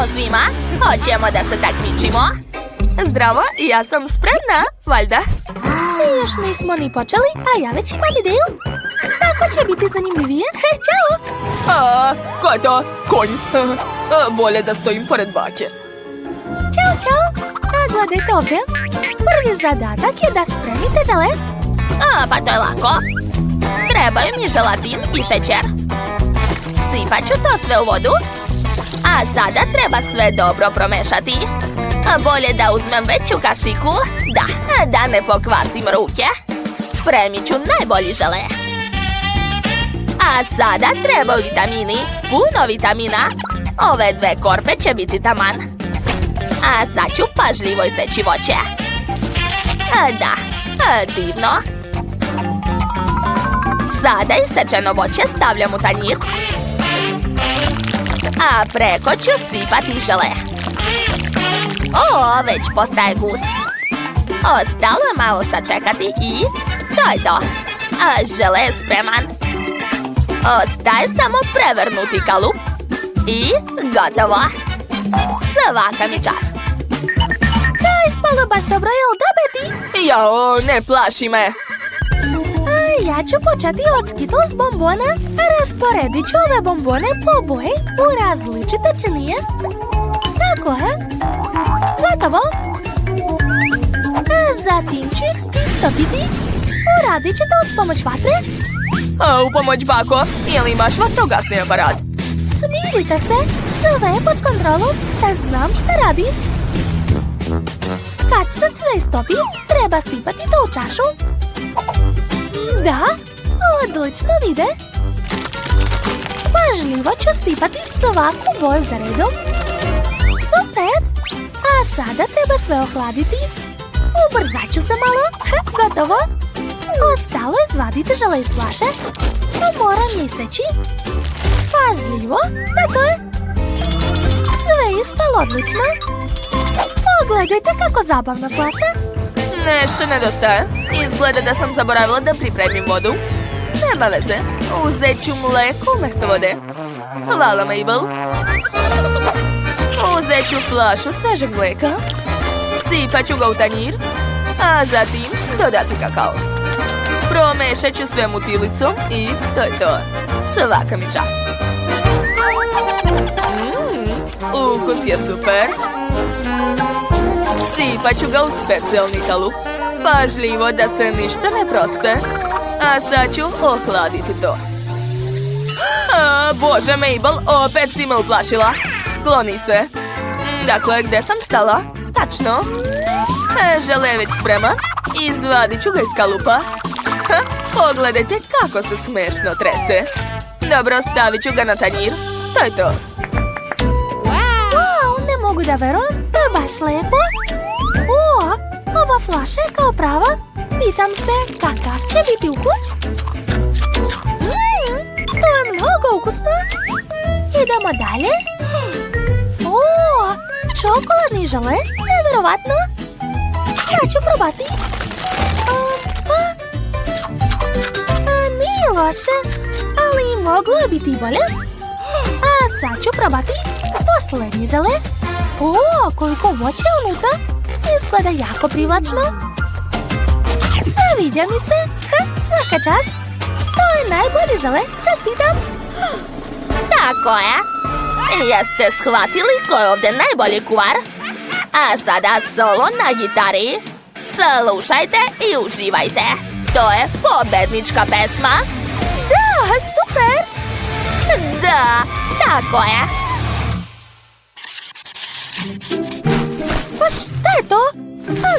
Ćao svima! Hoćemo da se takmičimo? Zdravo, ja sam spremna, valjda. Još nismo ni počeli, a ja već imam ideju. Tako će biti zanimljivije. Ćao! Ko je to? Konj. Bolje da stojim pored bake. Ćao! A gledajte ovdje. Prvi zadatak je da spremite žele. Pa to je lako. Trebaju mi želatin i šećer. Sipat ću to sve u vodu. A sada treba sve dobro promešati. Bolje da uzmem veću kašiku. Da ne pokvasim ruke. Spremit ću najbolji žele. A sada trebaju vitamini. Puno vitamina. Ove 2 korpe će biti taman. A sad ću pažljivo iseći voće. Divno. Sada isečeno voće stavljam u tanjir. A preko ću sipati žele. Već postaje gust. Ostalo je malo sačekati i to je to. Žele je spreman. Ostaje samo prevrnuti kalup. I gotovo. Svaka mi čast. To je ispalo baš dobro, jel da, Betty? Jao, ne plaši me. Ja ću početi od Skittles bombona. Rasporedit ću ove bombone po boji u različite činije. Tako je. Gotovo. Zatim ću ih istopiti. Uradit ću to s pomoć vatre. U pomoć, bako. Jel imaš vatrogasni aparat? Smirite se. Sve je pod kontrolom. Znam šta radim. Kad se sve istopi, treba sipati to u čašu. Da, odlično vide. Pažljivo ću sipati svaku boju za redom. Super! A sada treba sve ohladiti. Ubrzat ću se malo. Gotovo. Ostalo je izvaditi žele iz flaše. To moram iseći. Pažljivo. Tako je. Sve je ispalo odlično. Pogledajte kako zabavna flaša. Nešto nedostaje. Izgleda da sam zaboravila da pripremim vodu. Nema veze. Uzet ću mleko umjesto vode. Hvala, Mabel. Uzet ću flašu svežeg mleka. Sipat ću ga u tanjir. A zatim dodati kakao. Promešat ću sve mutilicom i to je to. Svaka mi čast. Ukus je super. Sipat ću ga u specijalni kalup. Pažljivo da se ništa ne prospe. A sad ću ohladiti to. Bože, Mabel, opet si me uplašila. Skloni se. Dakle, gdje sam stala? Tačno. Žele je već spreman. Izvadit ću ga iz kalupa. Pogledajte kako se smešno trese. Dobro, stavit ću ga na tanjir. To je to. Wow, ne mogu da verujem. To je baš lepo. Ova flaša je kao prava. Pitam se kakav će biti ukus. To je mnogo ukusno. Idemo dalje. Čokoladni žele. Neverovatno. Sad ću probati. Nije loše, ali moglo je biti bolje. A sad ću probati posljednji žele. Koliko voća unutra. Izgleda jako privlačno. Sviđa mi se. Svaka čast. To je najbolji žele. Čestitam. Tako je. Jeste shvatili ko je ovdje najbolji kuvar? A sada solo na gitari. Slušajte i uživajte. To je pobednička pesma. Da, super. Da, tako je. Pa šta je to?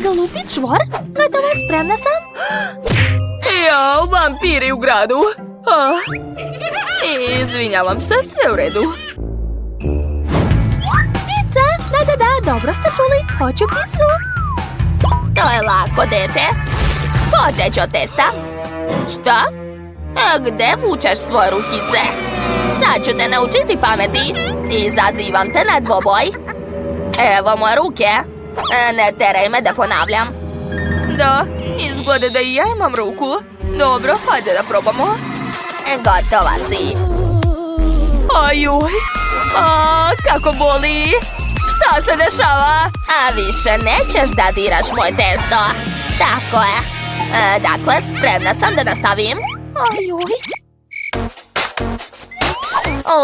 Glupi čvor? Gotovo, spremna sam. Jao, vampiri u gradu. Izvinjavam se, sve u redu. Pizza? Da, dobro ste čuli. Hoću pizzu. To je lako, dete. Počet ću od testa. Šta? Gde vučeš svoje rukice? Sad ću te naučiti pameti. Izazivam te na dvoboj. Evo moje ruke. Ne teraj me da ponavljam. Da, izgleda da i ja imam ruku. Dobro, hajde da probamo. Gotova si. Ajuj, O, kako boli! Šta se dešava? A više nećeš da diraš moj testo. Tako je. Dakle, spremna sam da nastavim. Ojuj.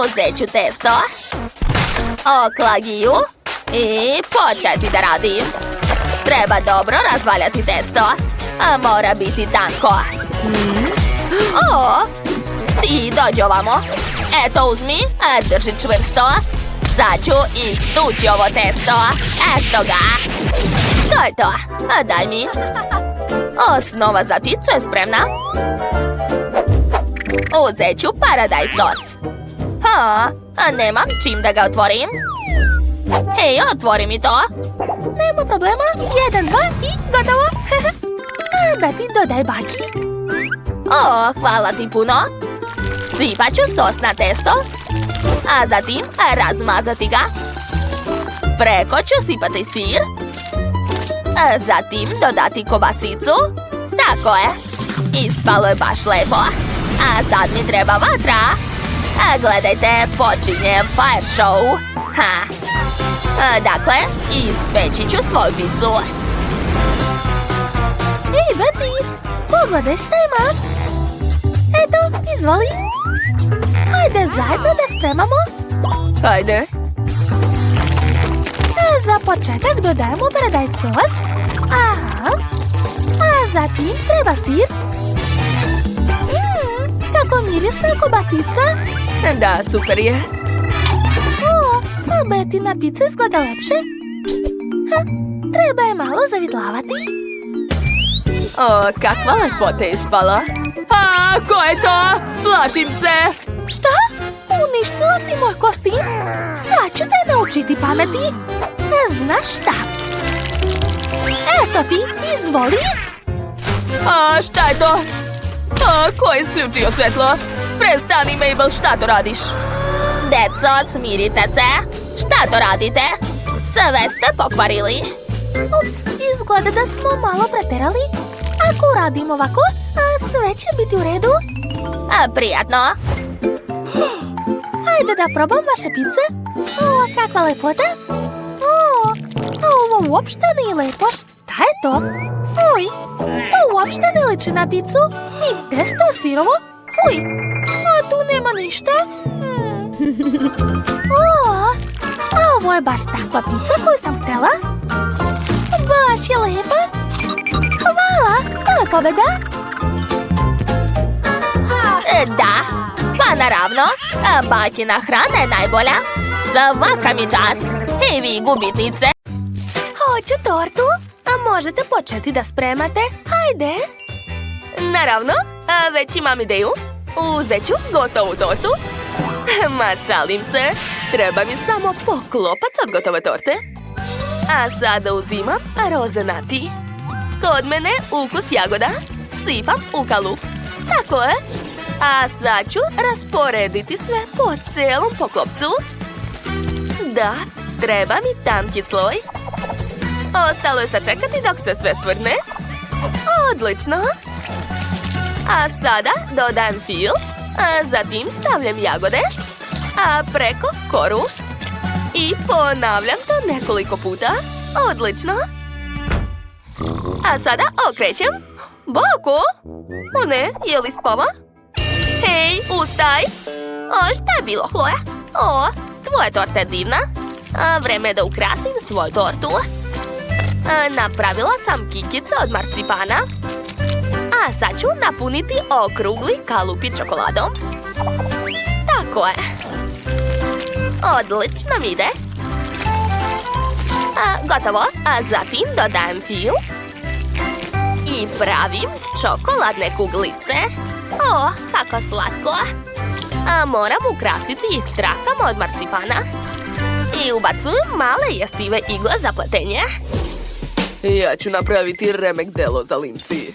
Uzet ću testo. Oklagiju. I početi da radim. Treba dobro razvaljati testo. A mora biti tanko. O, ti dođi ovamo. Eto uzmi, drži čvrsto. Sad ću istući ovo testo. Eto ga. To je to. Daj mi. Osnova za picu je spremna. Uzet ću paradajz sos. Nemam čim da ga otvorim. Hej, otvori mi to. Nema problema. 1, 2 i gotovo. Betty, dodaj baki. O, hvala ti puno. Sipat ću sos na testo. A zatim razmazati ga. Preko ću sipati sir. A zatim dodati kobasicu. Tako je. Ispalo je baš lepo. A sad mi treba vatra. A gledajte, počinje fire show. Dakle, ispeći ću svoju picu. Ej, Betty, pogledaj šta imam. Eto, izvoli. Hajde zajedno da spremamo. Hajde. Za početak dodajemo paradajz sos. Aha. A zatim treba sir. Kako mirisna kobasica. Da, super je. O, a Bettina pizza izgleda lepše. Treba je malo zavitlavati. O, kakva lepota je ispala. A, ko je to? Plašim se. Šta? Uništila si moj kostim? Sad ću te naučiti pameti. Znaš šta? Eto ti, izvoli. A, šta je to? A, ko je isključio svetlo? Prestani, Mabel, šta to radiš? Deco, smirite se. Šta to radite? Sve ste pokvarili. Ups, izgleda da smo malo preterali. Ako uradim ovako, sve će biti u redu. Prijatno. Hajde da probam vaše pice. O, kakva lepota. O, ovo uopšte nije lepo. Šta je to? Fuj, to uopšte ne liči na picu. I testo je sirovo. Fuj, a tu nema ništa. A ovo je baš takva pica koju sam htjela. Baš je lepa. Hvala, to je pobjeda. Da, pa naravno, bakina hrana je najbolja. Svaka mi čast. I vi gubitnice. Hoću tortu, a možete početi da spremate. Hajde. Naravno, već imam ideju. Uzet ću gotovu tortu. Ma šalim se. Treba mi samo poklopac od gotove torte. A sada uzimam rozenati. Kod mene ukus jagoda. Sipam u kalup. Tako je. A sad ću rasporediti sve po celom poklopcu. Da, treba mi tanki sloj. Ostalo je sačekati dok se sve stvrdne. Odlično. A sada dodajem fil. A zatim stavljam jagode. A preko koru. I ponavljam to nekoliko puta. Odlično. A sada okrećem. Boko! O ne, je li spava? Hej, ustaj! O, šta je bilo, Chloe? O, tvoja torta je divna. Vreme je da ukrasim svoju tortu. Napravila sam kikice od marcipana. A sad ću napuniti okrugli kalupi čokoladom. Tako je. Odlično mi ide. Gotovo. A zatim dodajem fil. I pravim čokoladne kuglice. O, kako slatko. Moram ukrasiti trakama od marcipana. I ubacujem male jestive igle za pletenje. Ja ću napraviti remek delo za Lindsay.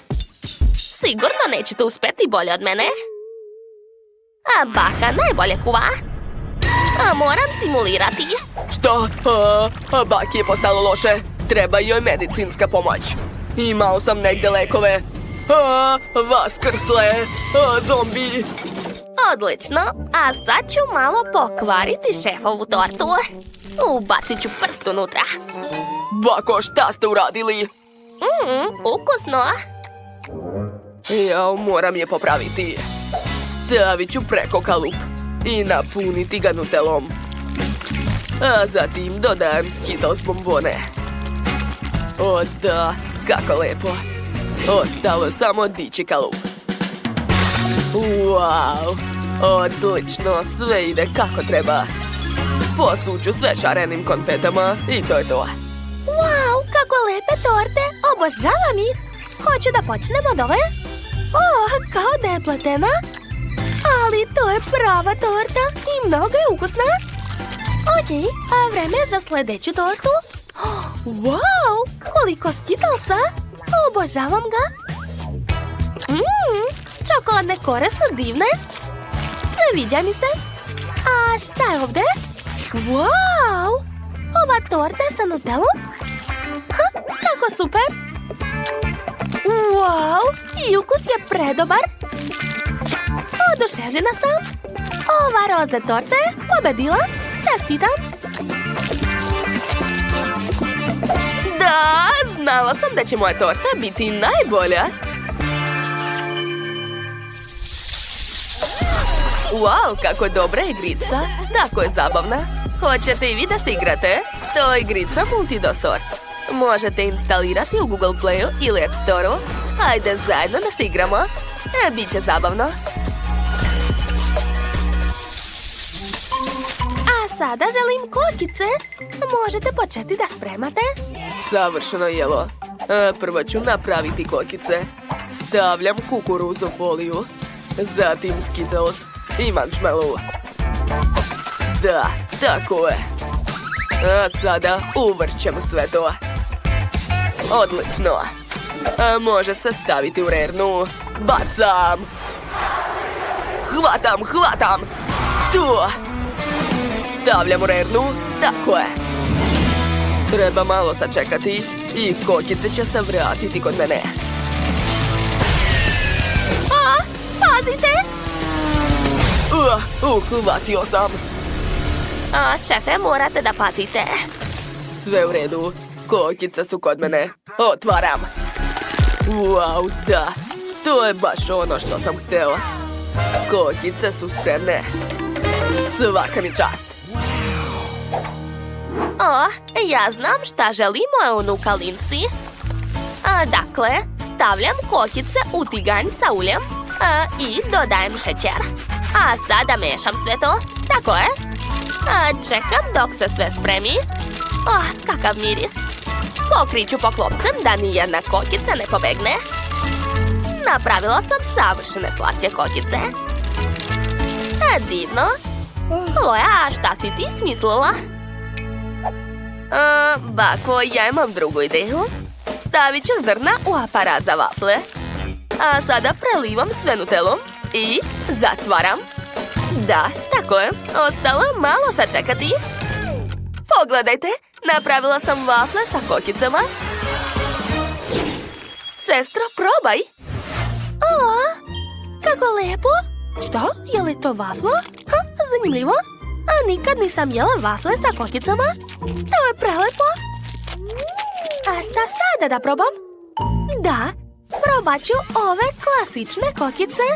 Sigurno nećete uspjeti bolje od mene. A baka najbolje kuva. Moram simulirati. Što? Baki je postalo loše. Treba joj medicinska pomoć. Imao sam negde lekove. Vaskrsle. Zombi. Odlično, a sad ću malo pokvariti šefovu tortu. Ubacit ću prst unutra. Bako, šta ste uradili? Ukusno. Ja moram je popraviti. Stavit ću preko kalup i napuniti ga nutelom. A zatim dodajem Skittles bombone. O da, kako lepo. Ostalo je samo dići kalup. Wow, odlično, sve ide kako treba. Posuću sve šarenim konfetama i to je to. Wow, kako lepe torte, obožavam ih. Hoću da počnem od ove. Kao da je pletena. Ali to je prava torta i mnogo je ukusna. Ok, a vreme je za sljedeću tortu. Wow, koliko Skittlesa. Obožavam ga. Čokoladne kore su divne. Sviđa mi se. A šta je ovdje? Wow, ova torta je sa nutelom. Kako super. Wow, i ukus je predobar. Oduševljena sam. Ova roza torta je pobedila. Čestitam. Da, znala sam da će moja torta biti najbolja. Wow, kako dobra igrica. Tako je zabavna. Hoćete i vi da se igrate? To je igrica Multidosort. Možete instalirati u Google Playu ili App Storeu. Ajde zajedno da se igramo. Biće zabavno. A sada želim kokice. Možete početi da spremate? Savršeno jelo. Prvo ću napraviti kokice. Stavljam kukuruzu foliju. Zatim Skittles i marshmallow. Da, tako je. A sada uvršćem sve to. Odlično. Može se staviti u rernu. Bacam. Hvatam. Tu. Stavljam u rernu. Tako je. Treba malo sačekati i kokice će se vratiti kod mene. Pazite! Uhvatio sam. Šefe, morate da pazite. Sve u redu. Kokice su kod mene. Otvaram. Wow, da. To je baš ono što sam htjela. Kokice su spremne. Svaka mi čast. Ja znam šta želi moja unuka Lindsay. Dakle, stavljam kokice u tiganj sa uljem i dodajem šećer. A sada mešam sve to. Tako je. Čekam dok se sve spremi. Kakav miris. Pokriću poklopcem da nijedna kokica ne pobegne. Napravila sam savršene slatke kokice. Divno. Chloe, šta si ti smislila? Bako, ja imam drugu ideju. Stavit ću zrna u aparat za vafle. A sada prelivam sve nutelom i zatvaram. Da, tako je. Ostalo malo sačekati. Pogledajte, napravila sam vafle sa kokicama. Sestro, probaj. Kako lepo. Što? Je li to vaflo? Zanimljivo. A nikad nisam jela vafle sa kokicama. To je prelepo. A šta sada da probam? Da, probat ću ove klasične kokice.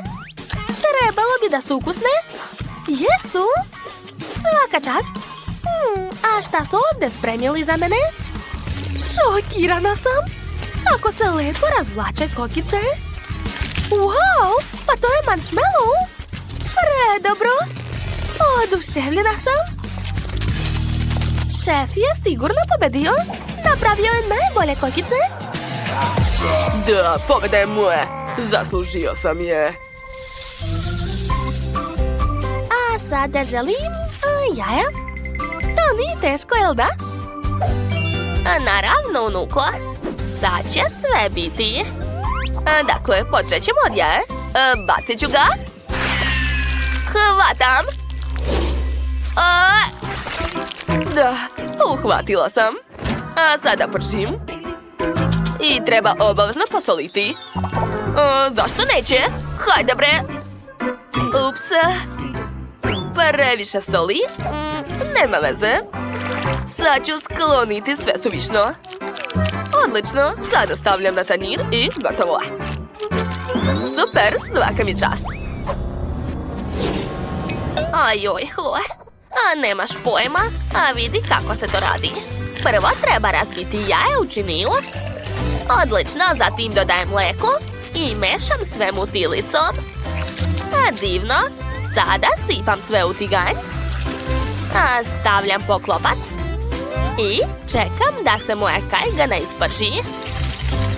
Trebalo bi da su ukusne. Jesu. Svaka čast. A šta su ovdje spremili za mene? Šokirana sam. Kako se lepo razvlače kokice. Wow, pa to je marshmallow. Predobro. Oduševljena sam. Šef je sigurno pobedio. Napravio je najbolje kokice. Da, pobeda je moja. Zaslužio sam je. A sada želim jaja. To nije teško, jel da? Naravno, unuko. Sad će sve biti. Dakle, počet ćemo od jaje. Bacit ću ga. Hvatam. Da, uhvatila sam. A sada pržim. I treba obavezno posoliti. Zašto neće? Hajde bre. Ups. Previše soli? Nema veze. Sad ću skloniti sve suvišno. Odlično, sada stavljam na tanjir i gotovo. Super, svaka mi čast. Ajoj, Chloe. A nemaš pojma, a vidi kako se to radi. Prvo treba razbiti jaje u činilu. Odlično, zatim dodajem mlijeko i mešam sve mutilicom. A divno, sada sipam sve u tiganj. A stavljam poklopac. I čekam da se moja kajgana isprži.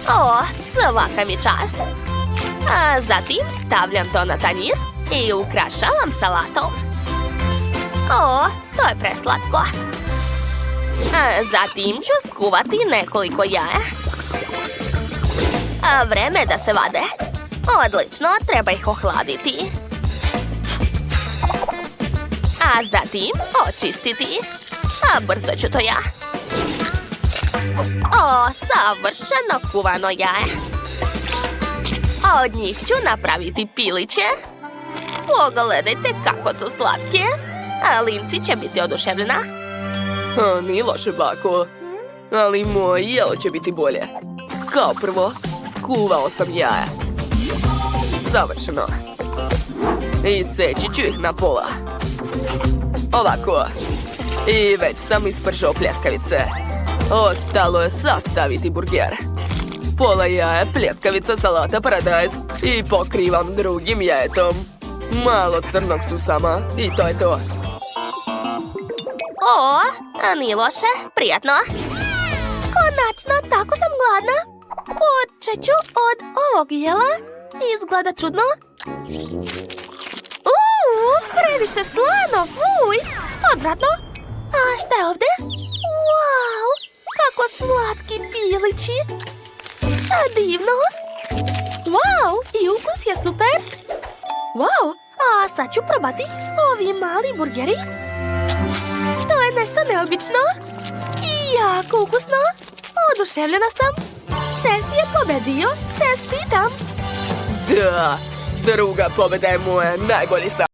O, svaka mi čast. A zatim stavljam to na tanjir i ukrašavam salatom. O, to je preslatko. A zatim ću skuvati nekoliko jaja. A vreme je da se vade. Odlično, treba ih ohladiti. A zatim očistiti. A brzo ću to ja. O, savršeno kuvano jaje. A od njih ću napraviti piliće. Pogledajte kako su slatke. A Lindsay će biti oduševljena. Nije loše, bako. Ali moje jelo će biti bolje. Kao prvo, skuvao sam jaja. Savršeno. I seći ću ih na pola. Ovako. I već sam ispržao pljeskavice. Ostalo je sastaviti burger. Pola jaja, pljeskavica, salata, paradajz i pokrivam drugim jajetom. Malo crnog susama i to je to. O, a nije loše, prijatno. Konačno, tako sam gladna. Počet ću od ovog jela. Izgleda čudno. Previše slano, fuj. Odvratno. A šta je ovdje? Wow, kako slatki pilići. A divno. Wow, i ukus je super. Wow, a sad ću probati ovi mali burgeri. To je nešto neobično. I jako ukusno. Oduševljena sam. Šef je pobedio. Čestitam. Da, druga pobjeda je moja, najbolji sam.